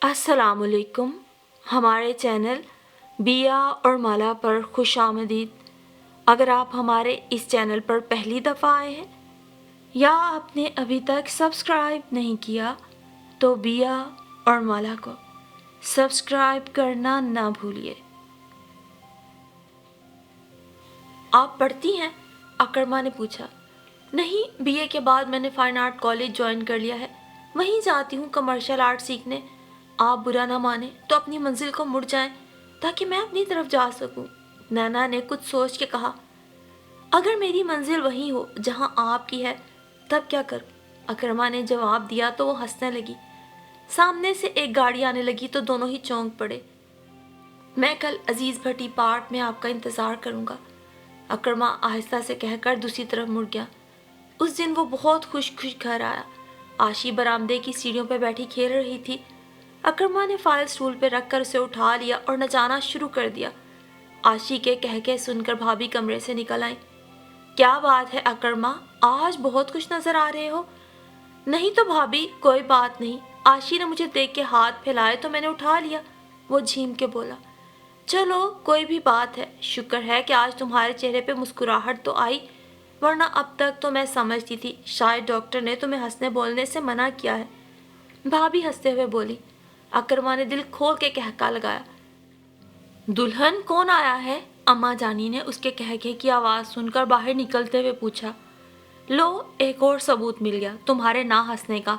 अस्सलाम वालेकुम। हमारे चैनल बिया और माला पर खुश आमदीद। अगर आप हमारे इस चैनल पर पहली दफ़ा आए हैं या आपने अभी तक सब्सक्राइब नहीं किया तो बिया और माला को सब्सक्राइब करना ना भूलिए। आप पढ़ती हैं? अकरमा ने पूछा। नहीं, बीए के बाद मैंने फाइन आर्ट कॉलेज ज्वाइन कर लिया है, वहीं जाती हूँ कमर्शियल आर्ट सीखने। आप बुरा ना माने तो अपनी मंजिल को मुड़ जाएं ताकि मैं अपनी तरफ जा सकूं। नैना ने कुछ सोच के कहा। अगर मेरी मंजिल वही हो जहाँ आपकी है तब क्या करूं? अकरमा ने जवाब दिया तो वो हंसने लगी। सामने से एक गाड़ी आने लगी तो दोनों ही चौंक पड़े। मैं कल अजीज भट्टी पार्क में आपका इंतज़ार करूंगा, अकरमा आहिस्ता से कहकर दूसरी तरफ मुड़ गया। उस दिन वो बहुत खुश घर आया। आशी बरामदे की सीढ़ियों पर बैठी खेल रही थी। अकरमा ने फाइल स्टूल पर रखकर उसे उठा लिया और नचाना शुरू कर दिया। आशी के कहके सुनकर भाभी कमरे से निकल आई। क्या बात है अकरमा, आज बहुत खुश नजर आ रहे हो। नहीं तो भाभी, कोई बात नहीं, आशी ने मुझे देख के हाथ फैलाए तो मैंने उठा लिया, वो झीम के बोला। चलो कोई भी बात है, शुक्र है कि आज तुम्हारे चेहरे पे मुस्कुराहट तो आई, वरना अब तक तो मैं समझती थी शायद डॉक्टर ने तुम्हें हंसने बोलने से मना किया है। भाभी हंसते हुए बोली। अकरमा ने दिल खोल के कहका लगाया। दुल्हन कौन आया है? अम्मा जानी ने उसके कहके की आवाज़ सुनकर बाहर निकलते हुए पूछा। लो, एक और सबूत मिल गया तुम्हारे ना हंसने का।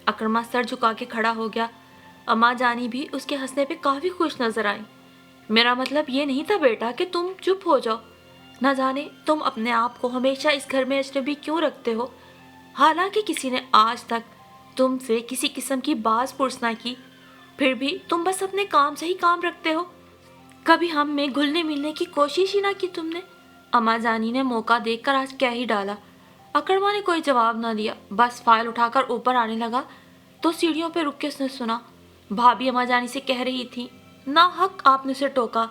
अकरमा सर झुका के खड़ा हो गया। अम्मा जानी भी उसके हंसने पे काफ़ी खुश नजर आई। मेरा मतलब ये नहीं था बेटा कि तुम चुप हो जाओ। न जाने तुम अपने आप को हमेशा इस घर में अजनबी क्यों रखते हो। हालांकि किसी ने आज तक तुमसे किसी किस्म की बात पुरस ना की, फिर भी तुम बस अपने काम से ही काम रखते हो। कभी हम में घुलने मिलने की कोशिश ही ना की तुमने। अम्मा जानी ने मौका देखकर आज कह ही डाला। अकरमा ने कोई जवाब ना दिया, बस फाइल उठाकर ऊपर आने लगा तो सीढ़ियों पर रुक के उसने सुना। भाभी अम्मा जानी से कह रही थी, ना हक आपने उसे टोका,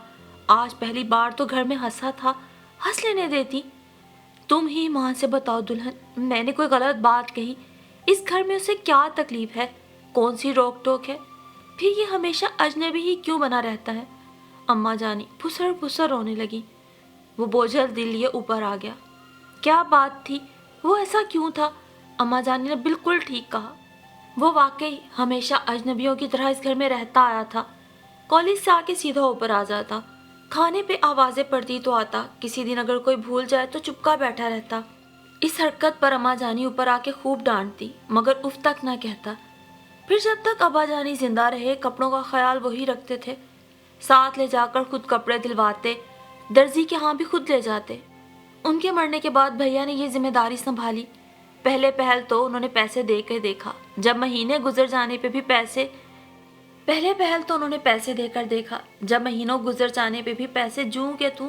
आज पहली बार तो घर में हंसा था, हंस लेने देती। तुम ही मान से बताओ दुल्हन, मैंने कोई गलत बात कही? इस घर में उसे क्या तकलीफ है? कौन सी रोक टोक है? फिर ये हमेशा अजनबी ही क्यों बना रहता है? अम्मा जानी फुसर फुसर रोने लगी। वो बोझल दिल लिए ऊपर आ गया। क्या बात थी? वो ऐसा क्यों था? अम्मा जानी ने बिल्कुल ठीक कहा। वो वाकई हमेशा अजनबियों की तरह इस घर में रहता आया था। कॉलेज से आके सीधा ऊपर आ जाता, खाने पे आवाज़ें पड़ती तो आता, किसी दिन अगर कोई भूल जाए तो चुपका बैठा रहता। इस हरकत पर अम्मा जानी ऊपर आके खूब डांटती, मगर उफ तक ना कहता। फिर जब तक अब्बा जानी जिंदा रहे कपड़ों का ख्याल वही रखते थे, साथ ले जाकर खुद कपड़े दिलवाते, दर्जी के यहाँ भी खुद ले जाते। उनके मरने के बाद भैया ने ये जिम्मेदारी संभाली। पहले पहल तो उन्होंने पैसे दे कर देखा, जब महीने गुजर जाने पे भी पैसे जूं के तूं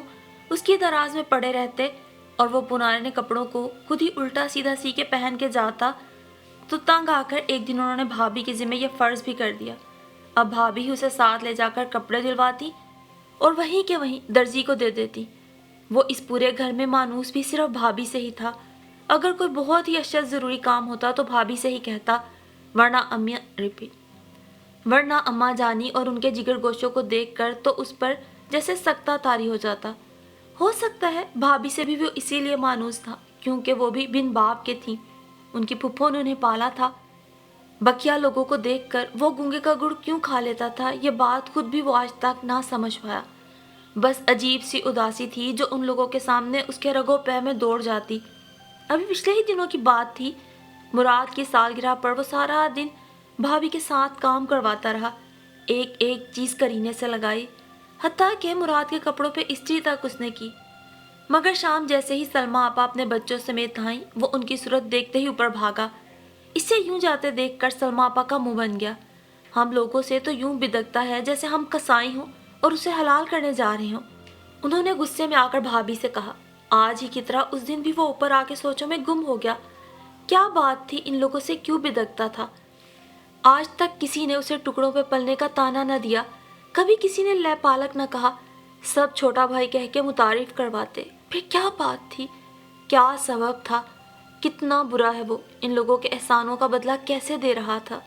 उसकी दराज में पड़े रहते और वो पुराने कपड़ों को खुद ही उल्टा सीधा सी के पहन के जाता। तो तंग आकर एक दिन उन्होंने भाभी के जिम्मे ये फर्ज भी कर दिया। अब भाभी ही उसे साथ ले जाकर कपड़े दिलवाती और वहीं के वहीं दर्जी को दे देती। वो इस पूरे घर में मानूस भी सिर्फ भाभी से ही था। अगर कोई बहुत ही अशद ज़रूरी काम होता तो भाभी से ही कहता, वरना अम्मा जानी और उनके जिगर गोशों को देखकर तो उस पर जैसे सख्ता तारी हो जाता। हो सकता है भाभी से भी वो इसीलिए मानूस था क्योंकि वो भी बिन बाप के थी। उनकी फुफ्फो ने उन्हें पाला था। बकिया लोगों को देखकर वो गूंगे का गुड़ क्यों खा लेता था, ये बात खुद भी वो आज तक ना समझ पाया। बस अजीब सी उदासी थी जो उन लोगों के सामने उसके रगों पैर में दौड़ जाती। अभी पिछले ही दिनों की बात थी। मुराद की सालगिरह पर वो सारा दिन भाभी के साथ काम करवाता रहा, एक एक चीज़ करीने से लगाई, हत्ता कि मुराद के कपड़ों पे इस्त्री तक उसने की। मगर शाम जैसे ही सलमा आपा अपने बच्चों समेत आई, वो उनकी सूरत देखते ही ऊपर भागा। इसे यूं जाते देखकर सलमा आपा का मुंह बन गया। हम लोगों से तो यूं बिदकता है जैसे हम कसाई हों और उसे हलाल करने जा रहे हों। उन्होंने गुस्से में आकर भाभी से कहा। आज ही की तरह उस दिन भी वो ऊपर आके सोचों में गुम हो गया। क्या बात थी, इन लोगों से क्यों बिदकता था? आज तक किसी ने उसे टुकड़ों पे पलने का ताना न दिया, कभी किसी ने लै पालक न कहा, सब छोटा भाई कह के मुतारिफ करवाते। फिर क्या बात थी, क्या सबब था? कितना बुरा है वो, इन लोगों के एहसानों का बदला कैसे दे रहा था?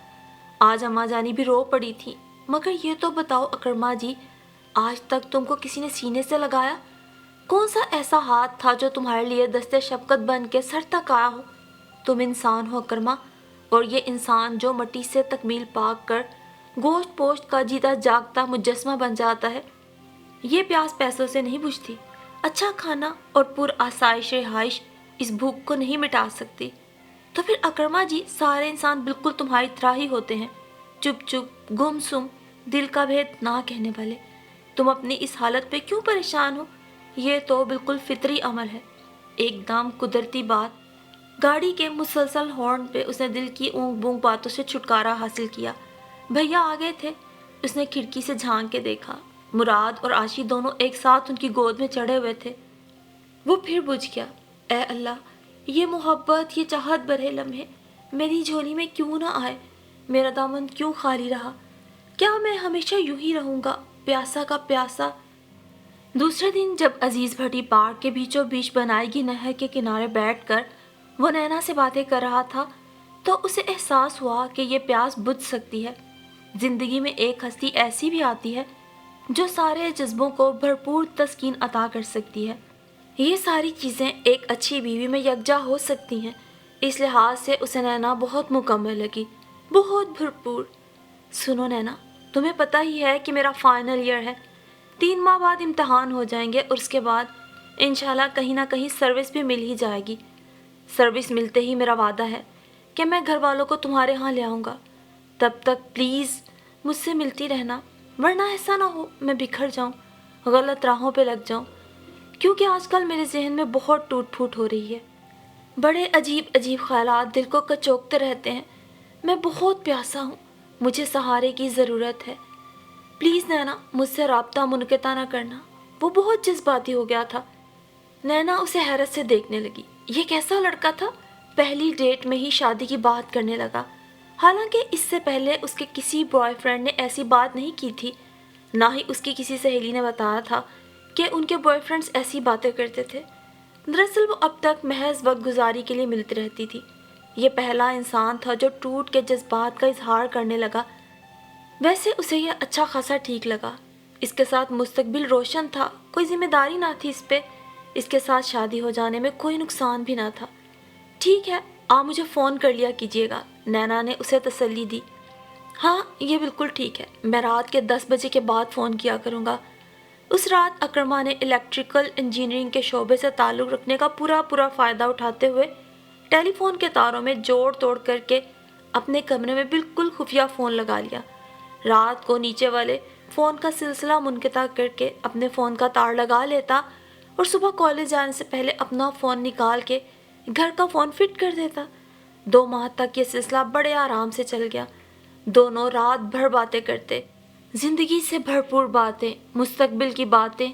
आज अम्मा जानी भी रो पड़ी थी। मगर ये तो बताओ अकरमा जी, आज तक तुमको किसी ने सीने से लगाया? कौन सा ऐसा हाथ था जो तुम्हारे लिए दस्ते शफकत बन के सर तक आया हो? तुम इंसान हो अकरमा, और ये इंसान जो मिट्टी से तकमील पाक कर गोश्त पोश्त का जीता जागता मुजस्मा बन जाता है, ये प्यास पैसों से नहीं बुझती। अच्छा खाना और पुर आसाइश रिहाइश इस भूख को नहीं मिटा सकती। तो फिर अकरमा जी, सारे इंसान बिल्कुल तुम्हारी तरह ही होते हैं, चुप चुप, गुमसुम, दिल का भेद ना कहने वाले। तुम अपनी इस हालत पे क्यों परेशान हो? ये तो बिल्कुल फितरी अमल है, एकदम कुदरती बात। गाड़ी के मुसलसल हॉर्न पे उसने दिल की ऊँग बूँग बातों से छुटकारा हासिल किया। भैया आ गए थे। उसने खिड़की से झांक के देखा, मुराद और आशी दोनों एक साथ उनकी गोद में चढ़े हुए थे। वो फिर बुझ गया। ए अल्लाह, ये मोहब्बत, ये चाहत भरे लम्हे मेरी झोली में क्यों ना आए? मेरा दामन क्यों खाली रहा? क्या मैं हमेशा यूं ही रहूँगा, प्यासा का प्यासा? दूसरे दिन जब अजीज़ भट्टी पार्क के बीचों बीच बनाएगी नहर के किनारे बैठकर वो नैना से बातें कर रहा था, तो उसे एहसास हुआ कि ये प्यास बुझ सकती है। जिंदगी में एक हस्ती ऐसी भी आती है जो सारे जज्बों को भरपूर तस्कीन अता कर सकती है। ये सारी चीज़ें एक अच्छी बीवी में यकजा हो सकती हैं। इस लिहाज से उसे नैना बहुत मुकम्मल लगी, बहुत भरपूर। सुनो नैना, तुम्हें पता ही है कि मेरा फाइनल ईयर है। 3 माह बाद इम्तहान हो जाएंगे और उसके बाद इंशाल्लाह कहीं ना कहीं सर्विस भी मिल ही जाएगी। सर्विस मिलते ही मेरा वादा है कि मैं घर वालों को तुम्हारे यहाँ ले आऊँगा। तब तक प्लीज़ मुझसे मिलती रहना, वरना ऐसा ना हो मैं बिखर जाऊँ, गलत राहों पे लग जाऊँ। क्योंकि आजकल मेरे जहन में बहुत टूट फूट हो रही है। बड़े अजीब अजीब ख्यालात दिल को कचोकते रहते हैं। मैं बहुत प्यासा हूँ, मुझे सहारे की ज़रूरत है। प्लीज़ नैना, मुझसे राब्ता मुनक़ता ना करना। वो बहुत जज्बाती हो गया था। नैना उसे हैरत से देखने लगी। ये कैसा लड़का था? पहली डेट में ही शादी की बात करने लगा। हालांकि इससे पहले उसके किसी बॉयफ्रेंड ने ऐसी बात नहीं की थी, ना ही उसकी किसी सहेली ने बताया था कि उनके बॉयफ्रेंड्स ऐसी बातें करते थे। दरअसल वो अब तक महज वक्त गुजारी के लिए मिलती रहती थी। ये पहला इंसान था जो टूट के जज्बात का इजहार करने लगा। वैसे उसे यह अच्छा खासा ठीक लगा। इसके साथ मुस्तकबिल रोशन था, कोई जिम्मेदारी ना थी इस पे। इसके साथ शादी हो जाने में कोई नुकसान भी ना था। ठीक है, आप मुझे फ़ोन कर लिया कीजिएगा, नैना ने उसे तसल्ली दी। हाँ, ये बिल्कुल ठीक है, मैं रात के 10 बजे के बाद फ़ोन किया करूँगा। उस रात अकरमा ने इलेक्ट्रिकल इंजीनियरिंग के शोबे से ताल्लुक़ रखने का पूरा फ़ायदा उठाते हुए टेलीफोन के तारों में जोड़ तोड़ करके अपने कमरे में बिल्कुल खुफिया फ़ोन लगा लिया। रात को नीचे वाले फ़ोन का सिलसिला मुनक़ता करके अपने फ़ोन का तार लगा लेता और सुबह कॉलेज जाने से पहले अपना फ़ोन निकाल के घर का फ़ोन फिट कर देता। 2 माह तक ये सिलसिला बड़े आराम से चल गया। दोनों रात भर बातें करते, ज़िंदगी से भरपूर बातें, मुस्तकबिल की बातें,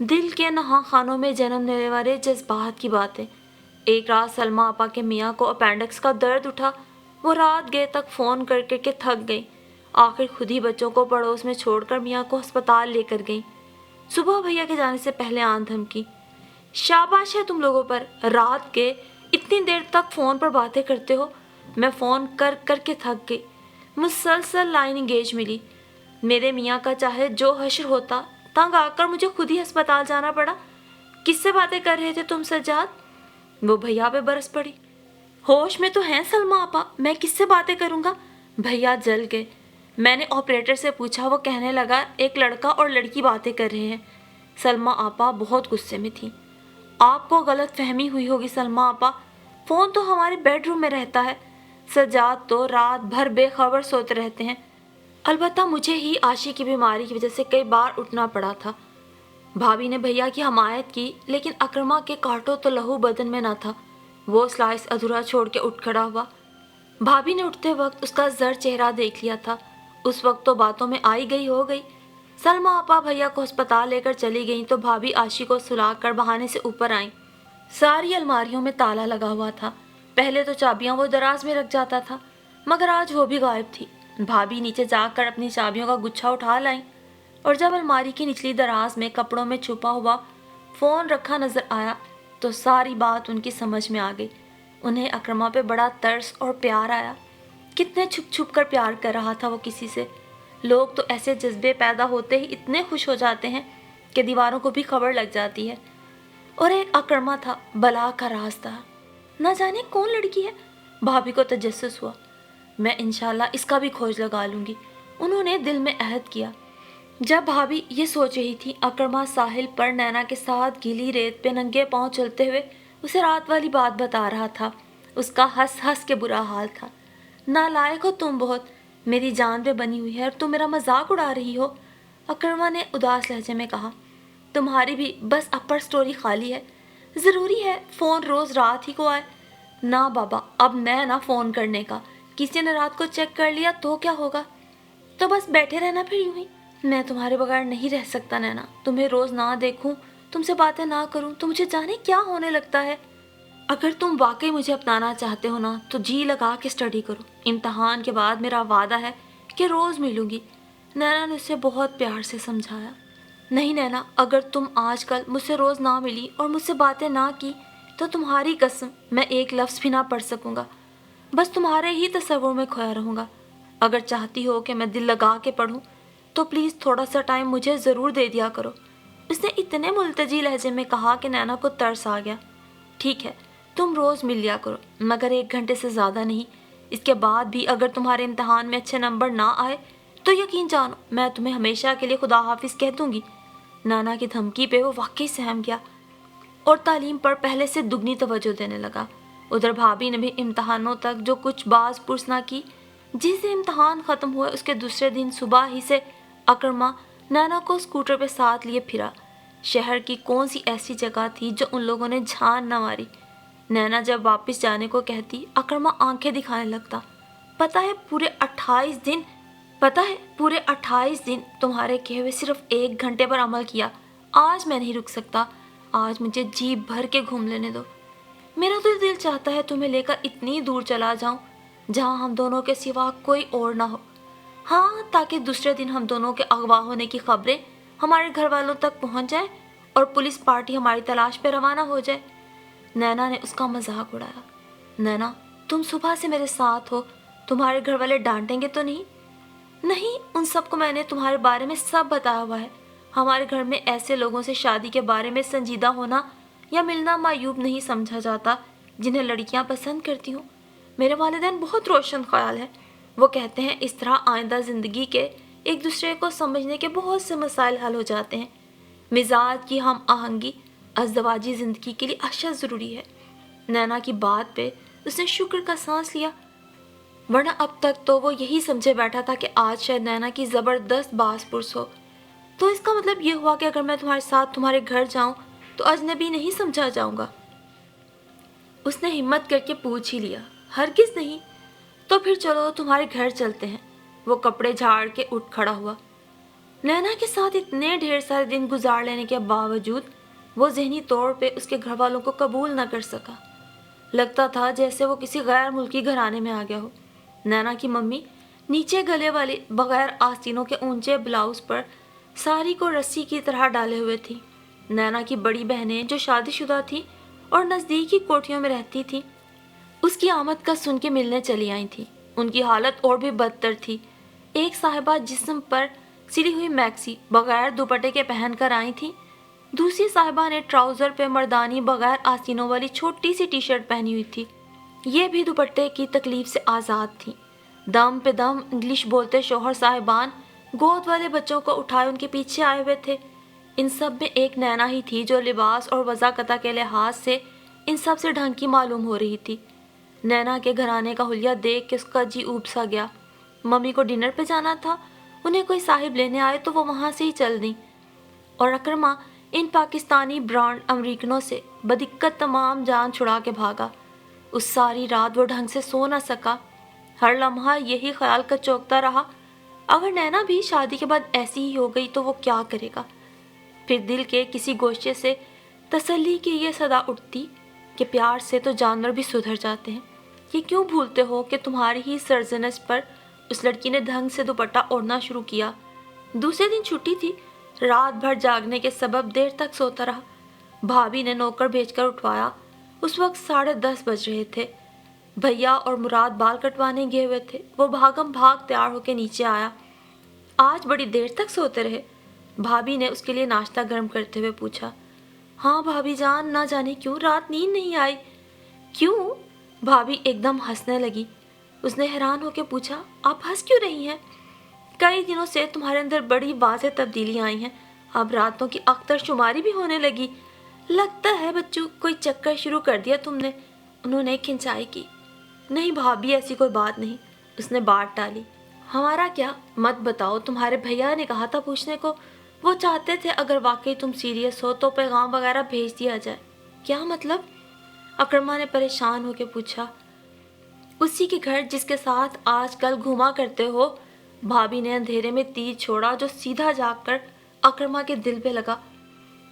दिल के नहा खानों में जन्म लेने वाले जज्बात की बातें। एक रात सलमा आपा के मियाँ को अपेंडिक्स का दर्द उठा। वो रात गए तक फ़ोन कर के थक गई। आखिर खुद ही बच्चों को पड़ोस में छोड़कर मियाँ को अस्पताल लेकर गई। सुबह भैया के जाने से पहले आन धमकी, शाबाश है तुम लोगों पर, रात के इतनी देर तक फ़ोन पर बातें करते हो। मैं फ़ोन कर कर के थक गई। मुसलसल लाइन इंगेज मिली। मेरे मियाँ का चाहे जो हश्र होता, तंग आकर मुझे खुद ही अस्पताल जाना पड़ा। किससे बातें कर रहे थे तुम सज्जाद? वो भैया पे बरस पड़ी। होश में तो हैं सलमा आपा, मैं किससे बातें करूँगा? भैया जल गए। मैंने ऑपरेटर से पूछा, वो कहने लगा एक लड़का और लड़की बातें कर रहे हैं। सलमा आपा बहुत गुस्से में थी। आपको गलत फहमी हुई होगी सलमा आपा, फ़ोन तो हमारे बेडरूम में रहता है। सज्जाद तो रात भर बेखबर सोते रहते हैं। अलबत्ता मुझे ही आशी की बीमारी की वजह से कई बार उठना पड़ा था। भाभी ने भैया की हमायत की, लेकिन अकरमा के कांटों तो लहू बदन में न था। वो स्लाइस अधूरा छोड़ के उठ खड़ा हुआ। भाभी ने उठते वक्त उसका जर चेहरा देख लिया था। उस वक्त तो बातों में आई गई हो गई। सलमा आपा भैया को अस्पताल लेकर चली गईं तो भाभी आशी को सुलाकर बहाने से ऊपर आईं। सारी अलमारियों में ताला लगा हुआ था। पहले तो चाबियां वो दराज में रख जाता था, मगर आज वो भी गायब थी। भाभी नीचे जाकर अपनी चाबियों का गुच्छा उठा लाई और जब अलमारी की निचली दराज में कपड़ों में छुपा हुआ फ़ोन रखा नज़र आया तो सारी बात उनकी समझ में आ गई। उन्हें अकरमा पे बड़ा तरस और प्यार आया। कितने छुप छुप कर प्यार कर रहा था वो किसी से। लोग तो ऐसे जज्बे पैदा होते ही इतने खुश हो जाते हैं कि दीवारों को भी खबर लग जाती है। और एक अकर्मा था, बला का रास्ता। न जाने कौन लड़की है। भाभी को तजस्सुस हुआ। मैं इंशाल्लाह इसका भी खोज लगा लूंगी, उन्होंने दिल में अहद किया। जब भाभी ये सोच रही थी, अकर्मा साहिल पर नैना के साथ गीली रेत पे नंगे पांव चलते हुए उसे रात वाली बात बता रहा था। उसका हंस हंस के बुरा हाल था। नालायक हो तुम बहुत, मेरी जान पे बनी हुई है और तुम मेरा मजाक उड़ा रही हो। अकर्मा ने उदास लहजे में कहा, तुम्हारी भी बस अपर स्टोरी खाली है। ज़रूरी है फ़ोन रोज़ रात ही को आए? ना बाबा, अब मैं ना फ़ोन करने का। किसी ने रात को चेक कर लिया तो क्या होगा? तो बस बैठे रहना फिर यूं ही। मैं तुम्हारे बगैर नहीं रह सकता नैना। तुम्हें रोज़ ना देखूं, तुमसे बातें ना करूं तो मुझे जाने क्या होने लगता है। अगर तुम वाकई मुझे अपनाना चाहते हो ना, तो जी लगा के स्टडी करो। इम्तहान के बाद मेरा वादा है कि रोज़ मिलूंगी। नैना ने उसे बहुत प्यार से समझाया। नहीं नैना, अगर तुम आजकल मुझसे रोज़ ना मिली और मुझसे बातें ना की तो तुम्हारी कसम मैं एक लफ्ज़ भी ना पढ़ सकूंगा। बस तुम्हारे ही तस्वुर में खोया रहूँगा। अगर चाहती हो कि मैं दिल लगा के पढ़ूँ तो प्लीज़ थोड़ा सा टाइम मुझे ज़रूर दे दिया करो। उसने इतने मुल्तजी लहजे में कहा कि नैना को तरस आ गया। ठीक है, तुम रोज़ मिल लिया करो, मगर 1 घंटे से ज़्यादा नहीं। इसके बाद भी अगर तुम्हारे इम्तहान में अच्छे नंबर ना आए तो यकीन जानो मैं तुम्हें हमेशा के लिए खुदा हाफिज़ कह दूँगी। नाना की धमकी पे वो वाकई सहम गया और तालीम पर पहले से दुगनी तवज्जो देने लगा। उधर भाभी ने भी इम्तहानों तक जो कुछ बाज पुरस ना की। जिस दिन इम्तहान ख़त्म हुए उसके दूसरे दिन सुबह ही से अकरमा नैना को स्कूटर पे साथ लिए फिरा। शहर की कौन सी ऐसी जगह थी जो उन लोगों ने झान न मारी। नैना जब वापस जाने को कहती, अकरमा आंखें दिखाने लगता। पता है पूरे 28 दिन तुम्हारे कहे हुए सिर्फ 1 घंटे पर अमल किया। आज मैं नहीं रुक सकता। आज मुझे जी भर के घूम लेने दो। मेरा तो दिल चाहता है तुम्हें लेकर इतनी दूर चला जाऊं जहां हम दोनों के सिवा कोई और ना हो। हाँ, ताकि दूसरे दिन हम दोनों के अगवा होने की खबरें हमारे घर वालों तक पहुंच जाए और पुलिस पार्टी हमारी तलाश पे रवाना हो जाए। नैना ने उसका मजाक उड़ाया। नैना, तुम सुबह से मेरे साथ हो, तुम्हारे घर वाले डांटेंगे तो नहीं? नहीं, उन सबको मैंने तुम्हारे बारे में सब बताया हुआ है। हमारे घर में ऐसे लोगों से शादी के बारे में संजीदा होना या मिलना मायूब नहीं समझा जाता जिन्हें लड़कियां पसंद करती हूँ। मेरे वालिदैन बहुत रोशन ख्याल है। वो कहते हैं इस तरह आइंदा ज़िंदगी के एक दूसरे को समझने के बहुत से मसाइल हल हो जाते हैं। मिजाज की हम आहंगी अज़दवाजी ज़िंदगी के लिए अशद ज़रूरी है। नैना की बात पे उसने शुक्र का सांस लिया, वरना अब तक तो वो यही समझे बैठा था कि आज शायद नैना की ज़बरदस्त बास पुरस हो। तो इसका मतलब ये हुआ कि अगर मैं तुम्हारे साथ तुम्हारे घर जाऊं तो अजनबी नहीं समझा जाऊंगा? उसने हिम्मत करके पूछ ही लिया। हरगिज़ नहीं। तो फिर चलो तुम्हारे घर चलते हैं। वो कपड़े झाड़ के उठ खड़ा हुआ। नैना के साथ इतने ढेर सारे दिन गुजार लेने के बावजूद वो ज़हनी तौर पे उसके घर वालों को कबूल न कर सका। लगता था जैसे वो किसी गैर मुल्की घराने में आ गया हो। नैना की मम्मी नीचे गले वाले बगैर आस्तीनों के ऊंचे ब्लाउज पर साड़ी को रस्सी की तरह डाले हुए थी। नैना की बड़ी बहनें जो शादीशुदा थी और नज़दीक की कोठियों में रहती थी, उसकी आमद का सुन के मिलने चली आई थी। उनकी हालत और भी बदतर थी। एक साहिबा जिस्म पर सिली हुई मैक्सी बगैर दुपट्टे के पहन कर आई थी। दूसरी साहिबा ने ट्राउज़र पे मर्दानी बगैर आस्तीनों वाली छोटी सी टी शर्ट पहनी हुई थी। ये भी दुपट्टे की तकलीफ से आज़ाद थी। दम पे दम इंग्लिश बोलते शौहर साहिबान गोद वाले बच्चों को उठाए उनके पीछे आए हुए थे। इन सब में एक नैना ही थी जो लिबास और वज़ाकता के लिहाज से इन सब से ढंग की मालूम हो रही थी। नैना के घराने का हुलिया देख के उसका जी ऊब सा गया। मम्मी को डिनर पे जाना था, उन्हें कोई साहिब लेने आए तो वो वहाँ से ही चल दी। और अकरमा इन पाकिस्तानी ब्रांड अमरीकनों से बदिक्कत तमाम जान छुड़ा के भागा। उस सारी रात वो ढंग से सो ना सका। हर लम्हा यही ख्याल का चौंकता रहा, अगर नैना भी शादी के बाद ऐसी ही हो गई तो वो क्या करेगा। फिर दिल के किसी गोशे से तसल्ली की ये सदा उठती कि प्यार से तो जानवर भी सुधर जाते हैं। ये क्यों भूलते हो कि तुम्हारी ही सरजनश पर उस लड़की ने ढंग से दुपट्टा ओढ़ना शुरू किया। दूसरे दिन छुट्टी थी। रात भर जागने के सबब देर तक सोता रहा। भाभी ने नौकर भेजकर उठवाया। उस वक्त 10:30 बज रहे थे। भैया और मुराद बाल कटवाने गए हुए थे। वो भागम भाग तैयार होकर नीचे आया। आज बड़ी देर तक सोते रहे? भाभी ने उसके लिए नाश्ता गर्म करते हुए पूछा। हाँ भाभी जान, ना जाने क्यों रात नींद नहीं आई। क्यों? भाभी एकदम हंसने लगी। उसने हैरान होकर पूछा, आप हंस क्यों रही हैं? कई दिनों से तुम्हारे अंदर बड़ी वाज़ेह तब्दीलियाँ आई हैं। अब रातों की अख्तर शुमारी भी होने लगी। लगता है बच्चों कोई चक्कर शुरू कर दिया तुमने। उन्होंने खिंचाई की। नहीं भाभी, ऐसी कोई बात नहीं, उसने बात टाली। हमारा क्या, मत बताओ। तुम्हारे भैया ने कहा था पूछने को। वो चाहते थे अगर वाकई तुम सीरियस हो तो पैगाम वगैरह भेज दिया जाए। क्या मतलब? अकरमा ने परेशान होकर पूछा। उसी के घर जिसके साथ आजकल घुमा करते हो। भाभी ने अंधेरे में तीर छोड़ा जो सीधा जाकर अकरमा के दिल पे लगा।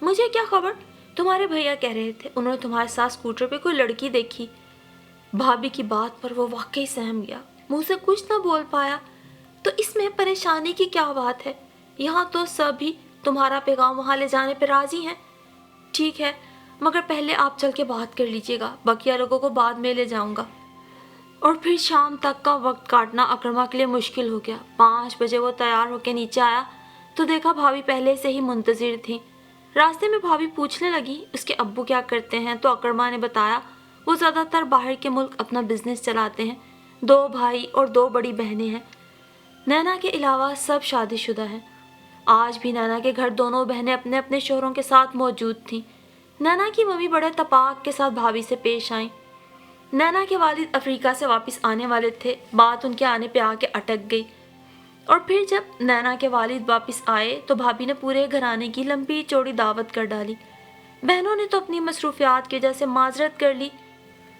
मुझे क्या खबर? तुम्हारे भैया कह रहे थे उन्होंने तुम्हारे साथ स्कूटर पे कोई लड़की देखी। भाभी की बात पर वो वाकई सहम गया, मुंह से कुछ ना बोल पाया। तो इसमें परेशानी की क्या बात है? यहाँ तो सभी तुम्हारा पैगाम वहाँ ले जाने पर राजी हैं। ठीक है, मगर पहले आप चल के बात कर लीजिएगा, बकिया लोगों को बाद में ले जाऊंगा। और फिर शाम तक का वक्त काटना अकरमा के लिए मुश्किल हो गया। 5 बजे वो तैयार होकर नीचे आया तो देखा भाभी पहले से ही मुंतजिर थी। रास्ते में भाभी पूछने लगी उसके अब्बू क्या करते हैं, तो अकरमा ने बताया वो ज़्यादातर बाहर के मुल्क अपना बिजनेस चलाते हैं। 2 भाई और 2 बड़ी बहनें हैं। नैना के अलावा सब शादीशुदा हैं। आज भी नैना के घर दोनों बहनें अपने अपने शोहरों के साथ मौजूद थीं। नैना की मम्मी बड़े तपाक के साथ भाभी से पेश आईं। नैना के वालिद अफ्रीका से वापस आने वाले थे। बात उनके आने पे आके अटक गई। और फिर जब नैना के वालिद वापस आए तो भाभी ने पूरे घराने की लंबी चौड़ी दावत कर डाली। बहनों ने तो अपनी मसरूफियात की वजह से माजरत कर ली,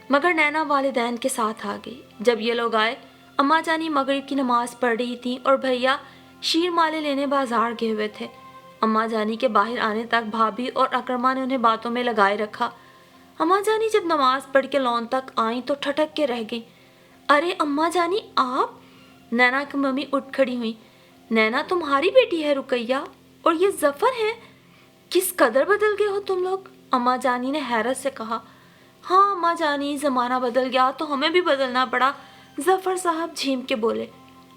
मगर नैना वालिदैन के साथ आ गई। जब ये लोग आए, अम्मा जानी मगरिब की नमाज पढ़ रही थी और भैया शीर माले लेने बाजार गए हुए थे। अम्मा जानी के बाहर आने तक भाभी और अकरमा ने उन्हें बातों में लगाए रखा। अम्मा जानी जब नमाज पढ़ के लॉन तक आई तो ठटक के रह गई। अरे अम्मा जानी आप? नैना की मम्मी उठ खड़ी हुई। नैना तुम्हारी बेटी है रुकैया, और ये जफर है? किस कदर बदल गए हो तुम लोग? अम्मा जानी ने हैरत से कहा। हाँ अम्मा जानी, ज़माना बदल गया तो हमें भी बदलना पड़ा, जफर साहब झीम के बोले।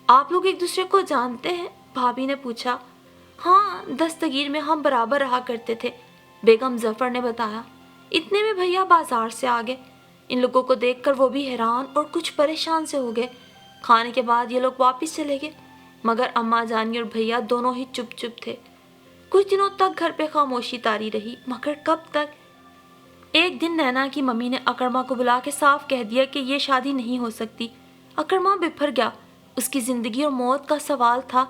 आप लोग एक दूसरे को जानते हैं? भाभी ने पूछा। हाँ, दस्तगीर में हम बराबर रहा करते थे, बेगम जफर ने बताया। इतने में भैया बाजार से आ गए। इन लोगों को देखकर वो भी हैरान और कुछ परेशान से हो गए। खाने के बाद ये लोग वापस चले गए, मगर अम्मा जानी और भैया दोनों ही चुप चुप थे। कुछ दिनों तक घर पे खामोशी तारी रही, मगर कब तक? एक दिन नैना की मम्मी ने अकरमा को बुला के साफ कह दिया कि ये शादी नहीं हो सकती। अकरमा बिफर गया। उसकी ज़िंदगी और मौत का सवाल था।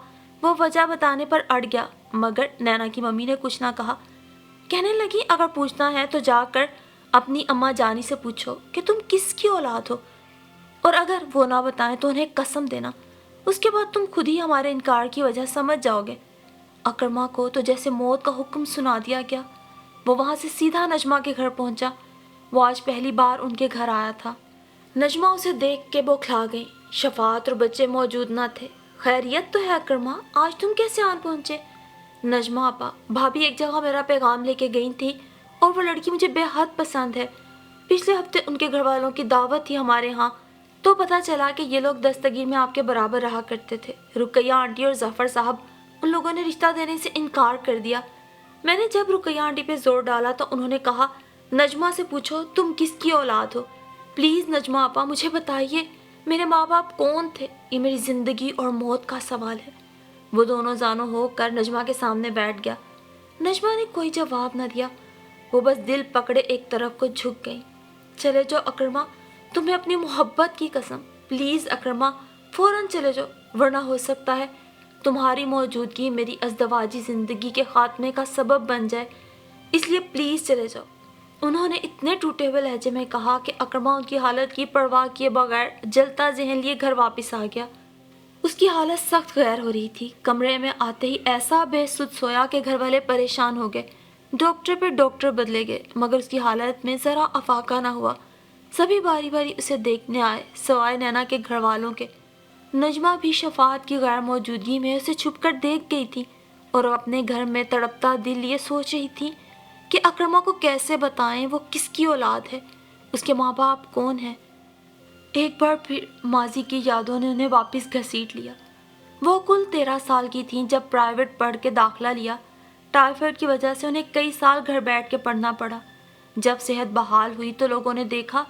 वो वजह बताने पर अड़ गया, मगर नैना की मम्मी ने कुछ ना कहा। कहने लगी, अगर पूछना है तो जाकर अपनी अम्मा जानी से पूछो कि तुम किसकी औलाद हो, और अगर वो ना बताएं तो उन्हें कसम देना, उसके बाद तुम खुद ही हमारे इनकार की वजह समझ जाओगे। अकरमा को तो जैसे मौत का हुक्म सुना दिया गया। वो वहाँ से सीधा नजमा के घर पहुँचा। वो आज पहली बार उनके घर आया था। नजमा उसे देख के बौखला गई। शफात और बच्चे मौजूद ना थे। खैरियत तो है अकरमा, आज तुम कैसे आन पहुँचे? नजमा आपा, भाभी एक जगह मेरा पैगाम लेके गई थी और वो लड़की मुझे बेहद पसंद है। पिछले हफ्ते उनके घर वालों की दावत थी हमारे यहाँ, तो पता चला कि ये लोग दस्तगीर में आपके बराबर रहा करते थे। रुकैया आंटी और जफ़र साहब, उन लोगों ने रिश्ता देने से इनकार कर दिया। मैंने जब रुकैया आंटी पे जोर डाला तो उन्होंने कहा, नजमा से पूछो तुम किसकी औलाद हो। प्लीज़ नजमा आपा, मुझे बताइए मेरे माँ बाप कौन थे? ये मेरी ज़िंदगी और मौत का सवाल है। वो दोनों जानो होकर नजमा के सामने बैठ गया। नजमा ने कोई जवाब न दिया। वो बस दिल पकड़े एक तरफ को झुक गई। चले जाओ अकरमा, तुम्हें अपनी मोहब्बत की कसम। प्लीज़ अकरमा, फ़ौरन चले जाओ, वरना हो सकता है तुम्हारी मौजूदगी मेरी अज़दवाजी ज़िंदगी के ख़ात्मे का सबब बन जाए, इसलिए प्लीज़ चले जाओ। उन्होंने इतने टूटे हुए लहजे में कहा कि अकरमा उनकी हालत की परवाह किए बगैर जलता जहन लिए घर वापस आ गया। उसकी हालत सख्त गैर हो रही थी। कमरे में आते ही ऐसा बेसुध सोया कि घर वाले परेशान हो गए। डॉक्टर पे डॉक्टर बदले गए, मगर उसकी हालत में ज़रा अफाका ना हुआ। सभी बारी बारी उसे देखने आए, सवाए नैना के घर वालों के। नजमा भी शफात की गैर मौजूदगी में उसे छुपकर देख गई थी और अपने घर में तड़पता दिल ये सोच रही थी कि अकरमा को कैसे बताएं वो किसकी औलाद है, उसके माँ बाप कौन है। एक बार फिर माजी की यादों ने उन्हें वापस घसीट लिया। वो कुल 13 साल की थीं जब प्राइवेट पढ़ के दाखिला लिया। टाइफाइड की वजह से उन्हें कई साल घर बैठ के पढ़ना पड़ा। जब सेहत बहाल हुई तो लोगों ने देखा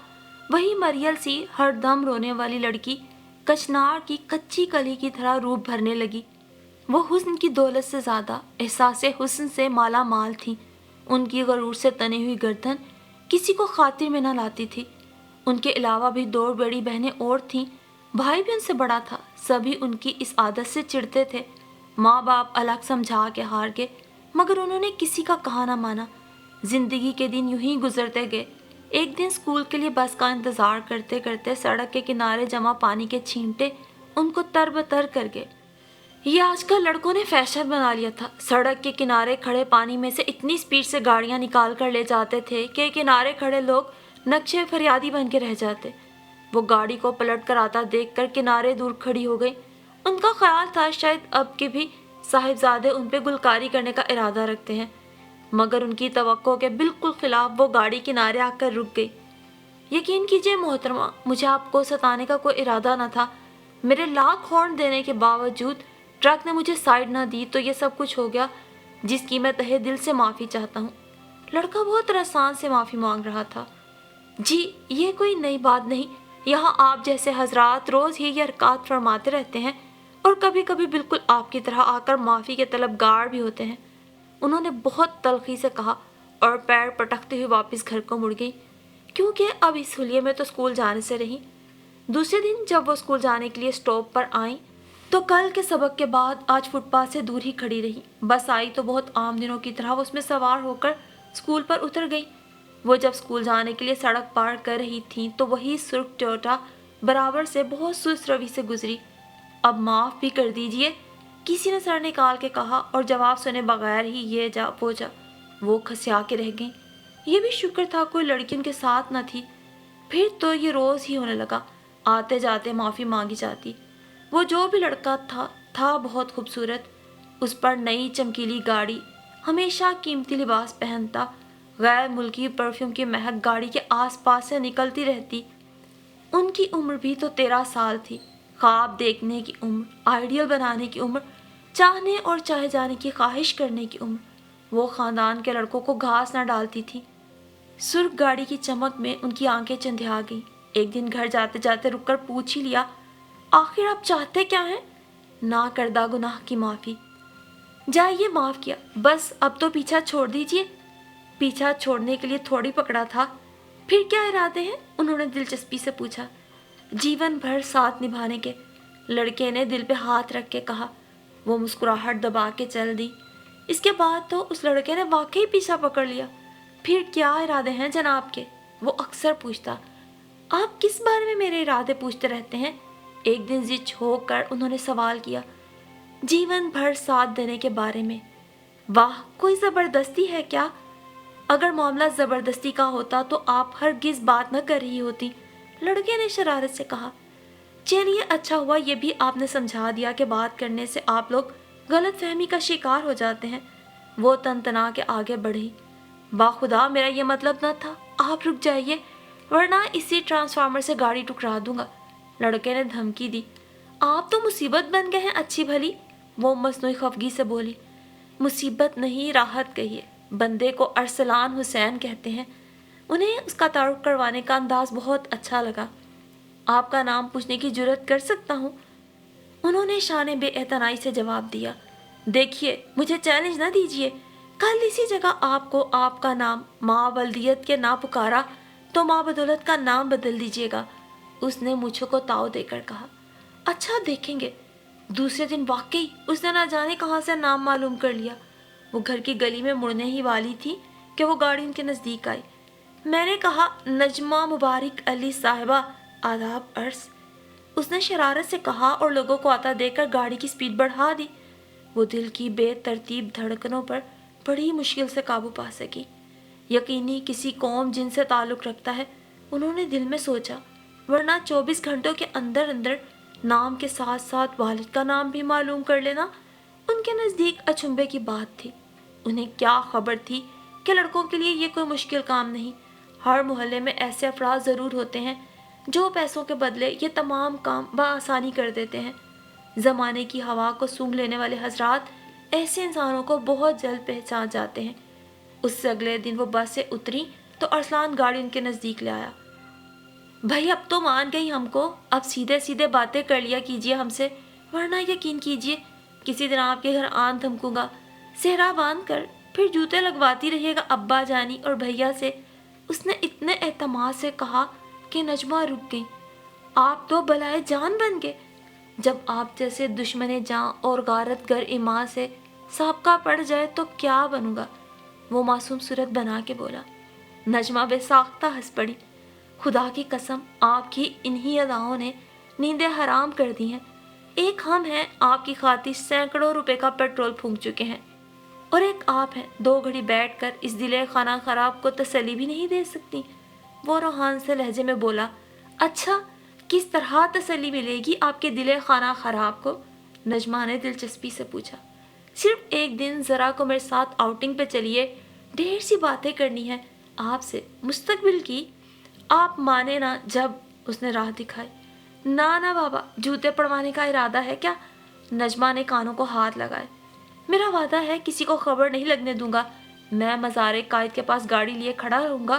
वही मरियल सी हरदम रोने वाली लड़की कचनार की कच्ची कली की तरह रूप भरने लगी। वो हुस्न की दौलत से ज़्यादा एहसास हुस्न से माला माल थी। उनकी गरूर से तनी हुई गर्दन किसी को खातिर में न लाती थी। उनके अलावा भी 2 बड़ी बहनें और थीं। भाई भी उनसे बड़ा था। सभी उनकी इस आदत से चिढ़ते थे। माँ बाप अलग समझा के हार गए, मगर उन्होंने किसी का कहा ना माना। जिंदगी के दिन यूं ही गुजरते गए। एक दिन स्कूल के लिए बस का इंतजार करते करते सड़क के किनारे जमा पानी के छींटे उनको तरबतर कर गए। ये आजकल लड़कों ने फैशन बना लिया था। सड़क के किनारे खड़े पानी में से इतनी स्पीड से गाड़ियां निकाल कर ले जाते थे कि किनारे खड़े लोग नक्शे फरियादी बन के रह जाते। वो गाड़ी को पलट कर आता देखकर किनारे दूर खड़ी हो गई। उनका ख्याल था शायद अब के भी साहिबजादे उन पे गुलकारी करने का इरादा रखते हैं, मगर उनकी तवक्को के बिल्कुल खिलाफ वो गाड़ी किनारे आकर रुक गई। यकीन कीजिए मोहतरमा, मुझे आपको सताने का कोई इरादा न था। मेरे लाख हॉर्न देने के बावजूद ट्रक ने मुझे साइड ना दी तो ये सब कुछ हो गया, जिसकी मैं तहे दिल से माफ़ी चाहता हूँ। लड़का बहुत रसान से माफ़ी मांग रहा था। जी, ये कोई नई बात नहीं। यहाँ आप जैसे हजरात रोज़ ही ये हरकत फरमाते रहते हैं और कभी कभी बिल्कुल आपकी तरह आकर माफ़ी के तलबगार भी होते हैं। उन्होंने बहुत तलखी से कहा और पैर पटकते हुए वापस घर को मुड़ गई, क्योंकि अब इस हुलिये में तो स्कूल जाने से रही। दूसरे दिन जब वो स्कूल जाने के लिए स्टॉप पर आई तो कल के सबक के बाद आज फुटपाथ से दूर ही खड़ी रही। बस आई तो बहुत आम दिनों की तरह वो उसमें सवार होकर स्कूल पर उतर गई। वो जब स्कूल जाने के लिए सड़क पार कर रही थी तो वही सुर्ख टोयोटा बराबर से बहुत सुस्त रवि से गुजरी। अब माफ़ भी कर दीजिए, किसी ने सर निकाल के कहा और जवाब सुने बगैर ही ये जा वो जा। वो खसिया के रह गई। ये भी शुक्र था कोई लड़की उनके साथ न थी, फिर तो ये रोज़ ही होने लगा। आते जाते माफ़ी मांगी जाती। वो जो भी लड़का था बहुत खूबसूरत। उस पर नई चमकीली गाड़ी, हमेशा कीमती लिबास पहनता, गैर मुल्की परफ्यूम की महक गाड़ी के आसपास से निकलती रहती। उनकी उम्र भी तो 13 साल थी। ख्वाब देखने की उम्र, आइडियल बनाने की उम्र, चाहने और चाहे जाने की ख्वाहिश करने की उम्र। वो ख़ानदान के लड़कों को घास न डालती थी। सुर्ख गाड़ी की चमक में उनकी आंखें चंधिया गई। एक दिन घर जाते जाते रुककर पूछ ही लिया, आखिर आप चाहते क्या हैं? ना करदा गुनाह की माफ़ी। जाइए, माफ़ किया, बस अब तो पीछा छोड़ दीजिए। पीछा छोड़ने के लिए थोड़ी पकड़ा था। फिर क्या इरादे हैं? उन्होंने दिलचस्पी से पूछा। जीवन भर साथ निभाने के, लड़के ने दिल पे हाथ रख के कहा। वो मुस्कुराहट दबा के चल दी। इसके बाद तो उस लड़के ने वाकई पीछा पकड़ लिया। फिर क्या इरादे हैं जनाब के? वो अक्सर पूछता। आप किस बारे में मेरे इरादे पूछते रहते हैं? एक दिन जिद होकर उन्होंने सवाल किया। जीवन भर साथ देने के बारे में। वाह, कोई ज़बरदस्ती है क्या? अगर मामला ज़बरदस्ती का होता तो आप हरगिज़ बात न कर रही होती, लड़के ने शरारत से कहा। चलिए, अच्छा हुआ ये भी आपने समझा दिया कि बात करने से आप लोग गलत फहमी का शिकार हो जाते हैं। वो तनतना के आगे बढ़ी। बाखुदा, मेरा ये मतलब न था। आप रुक जाइए, वरना इसी ट्रांसफार्मर से गाड़ी टुकरा दूंगा। लड़के ने धमकी दी। आप तो मुसीबत बन गए हैं अच्छी भली। वो मसनूई खफगी से बोली। मुसीबत नहीं, राहत कहिए। बंदे को अरसलान हुसैन कहते हैं। उन्हें उसका तारुफ करवाने का अंदाज बहुत अच्छा लगा। आपका नाम पूछने की जुर्रत कर सकता हूँ? उन्होंने शान बेएतनाई से जवाब दिया। देखिए, मुझे चैलेंज न दीजिए। कल इसी जगह आपको आपका नाम माँ बल्दियत के ना पुकारा तो माँ बदौलत का नाम बदल दीजिएगा। उसने मुझको को ताव देकर कहा। अच्छा, देखेंगे। दूसरे दिन वाकई उसने ना जाने कहाँ से नाम मालूम कर लिया। वो घर की गली में मुड़ने ही वाली थी कि वो गाड़ी उनके नज़दीक आई। मैंने कहा, नजमा मुबारक अली साहिबा, आदाब अर्ज। उसने शरारत से कहा और लोगों को आता देखकर गाड़ी की स्पीड बढ़ा दी। वो दिल की बेतरतीब धड़कनों पर बड़ी मुश्किल से काबू पा सकी। यकीनी किसी कौम जिनसे ताल्लुक़ रखता है, उन्होंने दिल में सोचा, वरना 24 घंटों के अंदर अंदर नाम के साथ साथ वालिद का नाम भी मालूम कर लेना उनके नज़दीक अचंभे की बात थी। उन्हें क्या खबर थी कि लड़कों के लिए ये कोई मुश्किल काम नहीं। हर मोहल्ले में ऐसे अफराद ज़रूर होते हैं جو پیسوں کے بدلے یہ تمام کام بآسانی کر دیتے ہیں۔ زمانے کی ہوا کو سونگھ لینے والے حضرات ایسے انسانوں کو بہت جلد پہچان جاتے ہیں۔ اس سے اگلے دن وہ بس سے اتری تو ارسلان گاڑی ان کے نزدیک لے آیا۔ بھائی اب تو مان گئی ہم کو، اب سیدھے سیدھے باتیں کر لیا کیجیے ہم سے، ورنہ یقین کیجیے کسی دن آپ کے گھر آن دھمکوں گا، صحرا باندھ کر، پھر جوتے لگواتی رہیے گا ابا جانی اور بھیا سے۔ اس نے اتنے اعتماد سے کہا کہ نجمہ رک گئی۔ آپ تو بلائے جان بن گئے، جب آپ جیسے دشمن جاں اور غارت گر ایمان سے سابقہ پڑ جائے تو کیا بنوں گا، وہ معصوم صورت بنا کے بولا۔ نجمہ بے ساختہ ہنس پڑی۔ خدا کی قسم آپ کی انہی اداؤں نے نیندیں حرام کر دی ہیں۔ ایک ہم ہیں آپ کی خاطر سینکڑوں روپے کا پیٹرول پھونک چکے ہیں، اور ایک آپ ہیں 2 گھڑی بیٹھ کر اس دل خانہ خراب کو تسلی بھی نہیں دے سکتی۔ وہ روحان سے لہجے میں بولا، اچھا کس طرح تسلی ملے گی آپ کے دل خانہ خراب کو؟ نجمہ نے دلچسپی سے پوچھا۔ صرف ایک دن ذرا کو میرے ساتھ آؤٹنگ پہ چلیے، ڈھیر سی باتیں کرنی ہے آپ سے مستقبل کی۔ آپ مانے نہ جب اس نے راہ دکھائی۔ نا بابا، جوتے پڑوانے کا ارادہ ہے کیا؟ نجمہ نے کانوں کو ہاتھ لگائے۔ میرا وعدہ ہے کسی کو خبر نہیں لگنے دوں گا۔ میں مزار قائد کے پاس گاڑی لیے کھڑا رہوں گا،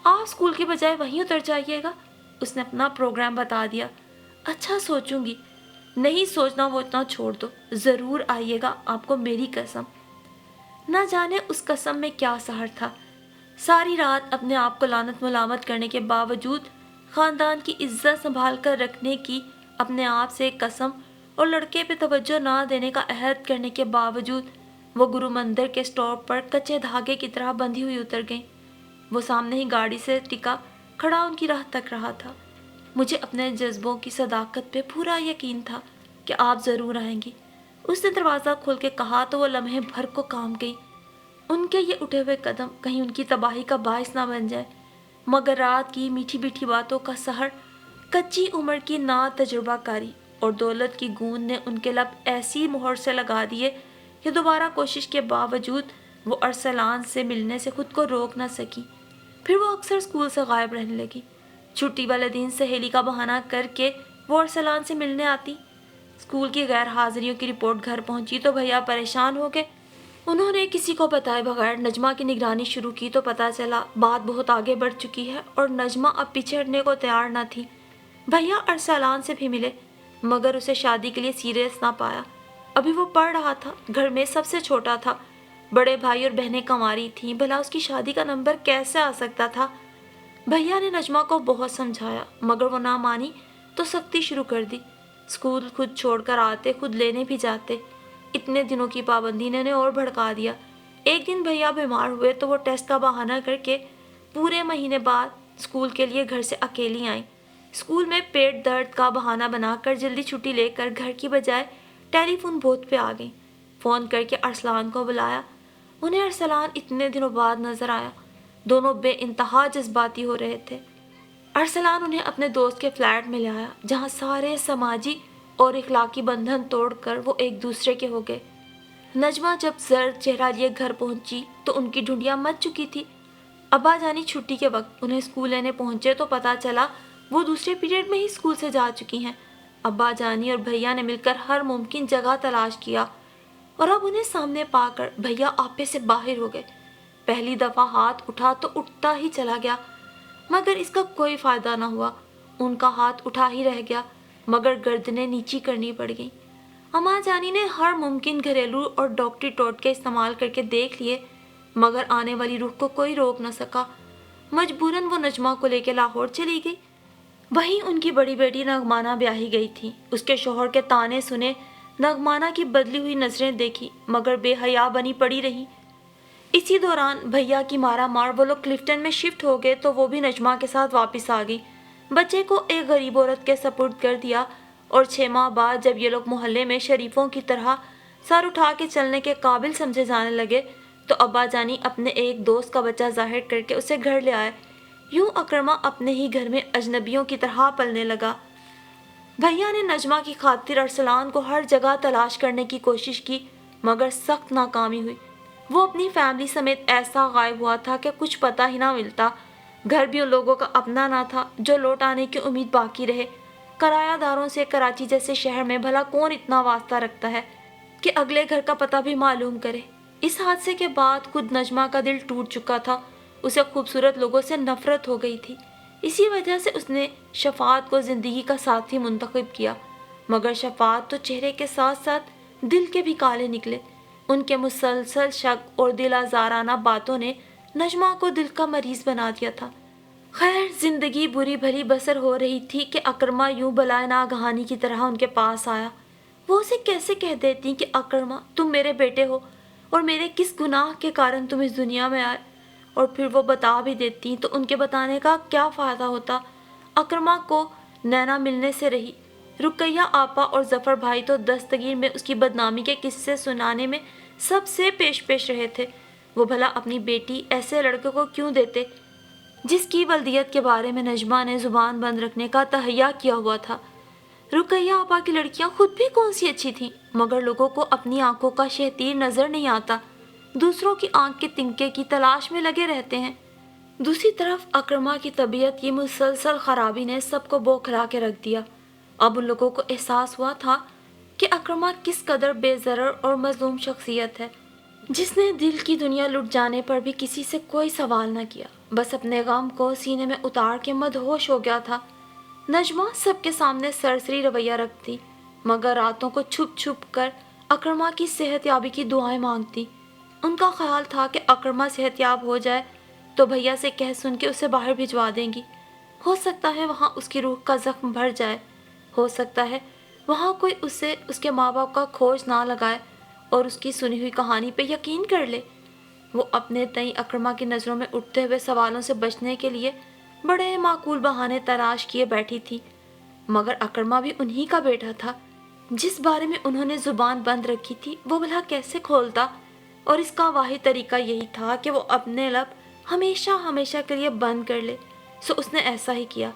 آپ اسکول کے بجائے وہیں اتر جائیے گا۔ اس نے اپنا پروگرام بتا دیا۔ اچھا سوچوں گی۔ نہیں سوچنا وہ اتنا چھوڑ دو، ضرور آئیے گا، آپ کو میری قسم۔ نہ جانے اس قسم میں کیا سحر تھا۔ ساری رات اپنے آپ کو لعنت ملامت کرنے کے باوجود خاندان کی عزت سنبھال کر رکھنے کی اپنے آپ سے ایک قسم اور لڑکے پہ توجہ نہ دینے کا عہد کرنے کے باوجود وہ گرو مندر کے اسٹاپ پر کچے دھاگے کی طرح بندھی ہوئی اتر گئیں۔ وہ سامنے ہی گاڑی سے ٹکا کھڑا ان کی راہ تک رہا تھا۔ مجھے اپنے جذبوں کی صداقت پہ پورا یقین تھا کہ آپ ضرور آئیں گی، اس نے دروازہ کھول کے کہا تو وہ لمحے بھر کو کام گئی۔ ان کے یہ اٹھے ہوئے قدم کہیں ان کی تباہی کا باعث نہ بن جائے، مگر رات کی میٹھی میٹھی باتوں کا سحر، کچی عمر کی نا تجربہ کاری اور دولت کی گوند نے ان کے لب ایسی مہر سے لگا دیے کہ دوبارہ کوشش کے باوجود وہ ارسلان سے ملنے سے خود کو روک نہ سکی۔ پھر وہ اکثر اسکول سے غائب رہنے لگی۔ چھٹی والے دن سہیلی کا بہانہ کر کے وہ ارسلان سے ملنے آتی۔ اسکول کی غیر حاضریوں کی رپورٹ گھر پہنچی تو بھیا پریشان ہو گئے۔ انہوں نے کسی کو بتائے بغیر نجمہ کی نگرانی شروع کی تو پتہ چلا بات بہت آگے بڑھ چکی ہے اور نجمہ اب پیچھے ہٹنے کو تیار نہ تھی۔ بھیا ارسلان سے بھی ملے مگر اسے شادی کے لیے سیریس نہ پایا۔ ابھی وہ پڑھ رہا تھا، گھر میں سب سے چھوٹا تھا، بڑے بھائی اور بہنیں کنواری تھیں، بھلا اس کی شادی کا نمبر کیسے آ سکتا تھا؟ بھیا نے نجمہ کو بہت سمجھایا مگر وہ نہ مانی تو سختی شروع کر دی۔ اسکول خود چھوڑ کر آتے، خود لینے بھی جاتے۔ اتنے دنوں کی پابندی نے انہیں اور بھڑکا دیا۔ ایک دن بھیا بیمار ہوئے تو وہ ٹیسٹ کا بہانہ کر کے پورے مہینے بعد اسکول کے لیے گھر سے اکیلی آئیں۔ اسکول میں پیٹ درد کا بہانہ بنا کر جلدی چھٹی لے کر گھر کی بجائے ٹیلی فون بوتھ پہ آ گئیں۔ فون کر کے ارسلان کو بلایا۔ انہیں ارسلان اتنے دنوں بعد نظر آیا۔ دونوں بے انتہا جذباتی ہو رہے تھے۔ ارسلان انہیں اپنے دوست کے فلیٹ میں لے آیا جہاں سارے سماجی اور اخلاقی بندھن توڑ کر وہ ایک دوسرے کے ہو گئے۔ نجمہ جب زرد چہرہ لیے گھر پہنچی تو ان کی ڈھونڈیاں مچ چکی تھی۔ ابا جانی چھٹی کے وقت انہیں اسکول لینے پہنچے تو پتہ چلا وہ دوسرے پیریڈ میں ہی اسکول سے جا چکی ہیں۔ ابا جانی اور بھیا نے مل کر ہر ممکن جگہ تلاش کیا اور اب انہیں سامنے پا کر بھیا آپے سے باہر ہو گئے۔ پہلی دفعہ ہاتھ اٹھا تو اٹھتا ہی چلا گیا مگر اس کا کوئی فائدہ نہ ہوا۔ ان کا ہاتھ اٹھا ہی رہ گیا مگر گردنیں نیچی کرنی پڑ گئیں۔ اماں جانی نے ہر ممکن گھریلو اور ڈاکٹری ٹوٹکے استعمال کر کے دیکھ لیے مگر آنے والی روح کو کوئی روک نہ سکا۔ مجبوراً وہ نجمہ کو لے کے لاہور چلی گئی۔ وہیں ان کی بڑی بیٹی نغمانہ بیاہی گئی تھی۔ اس کے شوہر کے طعنے سنے، نغمانہ کی بدلی ہوئی نظریں دیکھی مگر بے حیا بنی پڑی رہی۔ اسی دوران بھیا کی مارا مار وہ لوگ کلفٹن میں شفٹ ہو گئے تو وہ بھی نجمہ کے ساتھ واپس آ گئی۔ بچے کو ایک غریب عورت کے سپرد کر دیا اور 6 ماہ بعد جب یہ لوگ محلے میں شریفوں کی طرح سر اٹھا کے چلنے کے قابل سمجھے جانے لگے تو ابا جانی اپنے ایک دوست کا بچہ ظاہر کر کے اسے گھر لے آئے۔ یوں اکرمہ اپنے ہی گھر میں اجنبیوں کی طرح پلنے لگا۔ بھیا نے نجمہ کی خاطر ارسلان کو ہر جگہ تلاش کرنے کی کوشش کی مگر سخت ناکامی ہوئی۔ وہ اپنی فیملی سمیت ایسا غائب ہوا تھا کہ کچھ پتہ ہی نہ ملتا۔ گھر بھی ان لوگوں کا اپنا نہ تھا جو لوٹ آنے کی امید باقی رہے۔ کرایہ داروں سے کراچی جیسے شہر میں بھلا کون اتنا واسطہ رکھتا ہے کہ اگلے گھر کا پتہ بھی معلوم کرے۔ اس حادثے کے بعد خود نجمہ کا دل ٹوٹ چکا تھا، اسے خوبصورت لوگوں سے نفرت ہو گئی تھی۔ اسی وجہ سے اس نے شفاعت کو زندگی کا ساتھی منتخب کیا، مگر شفاعت تو چہرے کے ساتھ ساتھ دل کے بھی کالے نکلے۔ ان کے مسلسل شک اور دل آزارانہ باتوں نے نجمہ کو دل کا مریض بنا دیا تھا۔ خیر، زندگی بری بھلی بسر ہو رہی تھی کہ اکرمہ یوں بلائے ناگہانی کی طرح ان کے پاس آیا۔ وہ اسے کیسے کہہ دیتی کہ اکرمہ تم میرے بیٹے ہو اور میرے کس گناہ کے کارن تم اس دنیا میں آئے، اور پھر وہ بتا بھی دیتی تو ان کے بتانے کا کیا فائدہ ہوتا۔ اکرمہ کو نینا ملنے سے رہی۔ رقیہ آپا اور ظفر بھائی تو دستگیر میں اس کی بدنامی کے قصے سنانے میں سب سے پیش رہے تھے۔ وہ بھلا اپنی بیٹی ایسے لڑکے کو کیوں دیتے جس کی ولدیت کے بارے میں نجمہ نے زبان بند رکھنے کا تہیہ کیا ہوا تھا۔ رقیہ آپا کی لڑکیاں خود بھی کون سی اچھی تھیں، مگر لوگوں کو اپنی آنکھوں کا شہتیر نظر نہیں آتا، دوسروں کی آنکھ کے تنکے کی تلاش میں لگے رہتے ہیں۔ دوسری طرف اکرمہ کی طبیعت کی مسلسل خرابی نے سب کو بوکھلا کے رکھ دیا۔ اب ان لوگوں کو احساس ہوا تھا کہ اکرمہ کس قدر بے ضرر اور مظلوم شخصیت ہے، جس نے دل کی دنیا لٹ جانے پر بھی کسی سے کوئی سوال نہ کیا، بس اپنے غم کو سینے میں اتار کے مدہوش ہو گیا تھا۔ نجمہ سب کے سامنے سرسری رویہ رکھتی، مگر راتوں کو چھپ چھپ کر اکرمہ کی صحت یابی کی دعائیں مانگتی۔ ان کا خیال تھا کہ اکرمہ صحت یاب ہو جائے تو بھیا سے کہہ سن کے اسے باہر بھجوا دیں گی۔ ہو سکتا ہے وہاں اس کی روح کا زخم بھر جائے، ہو سکتا ہے وہاں کوئی اسے اس کے ماں باپ کا کھوج نہ لگائے اور اس کی سنی ہوئی کہانی پہ یقین کر لے۔ وہ اپنے تئیں اکرمہ کی نظروں میں اٹھتے ہوئے سوالوں سے بچنے کے لیے بڑے معقول بہانے تلاش کیے بیٹھی تھی، مگر اکرمہ بھی انہی کا بیٹا تھا۔ جس بارے میں انہوں نے زبان بند رکھی تھی وہ بھلا کیسے کھولتا، اور اس کا واحد طریقہ یہی تھا کہ وہ اپنے لب ہمیشہ ہمیشہ کے لیے بند کر لے۔ سو اس نے ایسا ہی کیا۔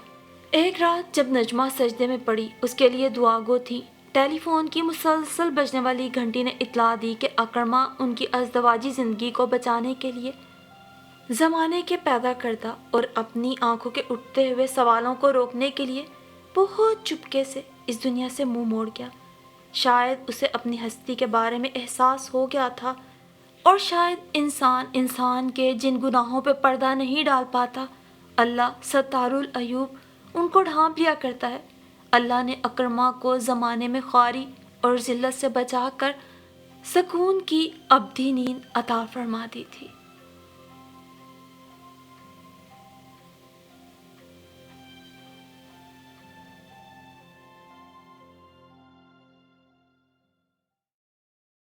ایک رات جب نجمہ سجدے میں پڑی، اس کے لیے دعا گو تھی، ٹیلی فون کی مسلسل بجنے والی گھنٹی نے اطلاع دی کہ اکرمہ ان کی ازدواجی زندگی کو بچانے کے لیے زمانے کے پیدا کردہ اور اپنی آنکھوں کے اٹھتے ہوئے سوالوں کو روکنے کے لیے بہت چپکے سے اس دنیا سے منہ موڑ گیا۔ شاید اسے اپنی ہستی کے بارے میں احساس ہو گیا تھا، اور شاید انسان کے جن گناہوں پہ پردہ نہیں ڈال پاتا، اللہ ستار العیوب ان کو ڈھانپ لیا کرتا ہے۔ اللہ نے اکرمہ کو زمانے میں خواری اور ذلت سے بچا کر سکون کی ابدی نیند عطا فرما دی تھی۔